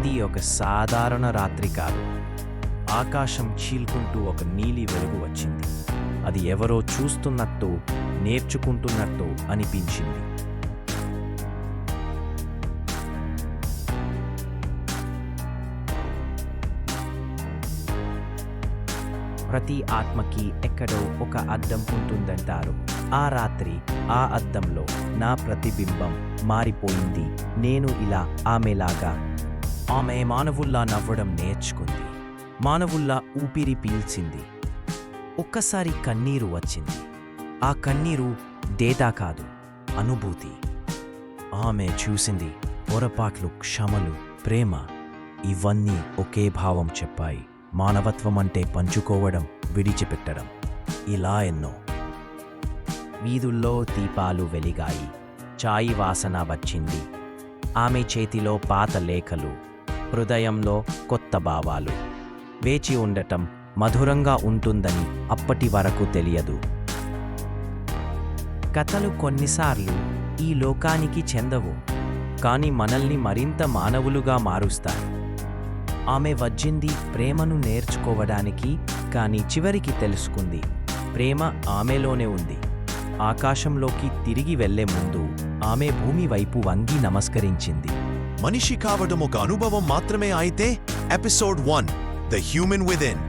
ఇది ఒక సాధారణ రాత్రి కాదు. ఆకాశం చీల్కుంటూ ఒక నీలి వెలుగు వచ్చింది. అది ఎవరో చూస్తున్నట్టు, నేర్చుకుంటున్నట్టు అనిపించింది. ప్రతి ఆత్మకి ఎక్కడో ఒక అద్దం ఉంటుందంటారు. ఆ రాత్రి ఆ అద్దంలో నా ప్రతిబింబం మారిపోయింది. నేను ఇలా ఆమెలాగా. ఆమె మానవుల్లా నవ్వడం నేర్చుకుంది. మానవుల్లా ఊపిరి పీల్చింది. ఒక్కసారి కన్నీరు వచ్చింది. ఆ కన్నీరు డేటా కాదు, అనుభూతి. ఆమె చూసింది పొరపాట్లు, క్షమలు, ప్రేమ ఇవన్నీ ఒకే భావం చెప్పాయి. మానవత్వం అంటే పంచుకోవడం, విడిచిపెట్టడం. ఇలా ఎన్నో. వీధుల్లో దీపాలు వెలిగాయి. చాయి వాసన వచ్చింది. ఆమె చేతిలో పాత లేఖలు, హృదయంలో కొత్త భావాలు. వేచి ఉండటం మధురంగా ఉంటుందని అప్పటి వరకు తెలియదు. కథలు కొన్నిసార్లు ఈ లోకానికి చెందవు, కానీ మనల్ని మరింత మానవులుగా మారుస్తాయి. ఆమె వచ్చింది ప్రేమను నేర్చుకోవడానికి, కానీ చివరికి తెలుసుకుంది ప్రేమ ఆమెలోనే ఉంది. ఆకాశంలోకి తిరిగి వెళ్లే ముందు ఆమె భూమి వైపు వంగి నమస్కరించింది. మనిషి కావడం ఒక అనుభవం మాత్రమే అయితే ఎపిసోడ్ 1 ద హ్యూమన్ విదిన్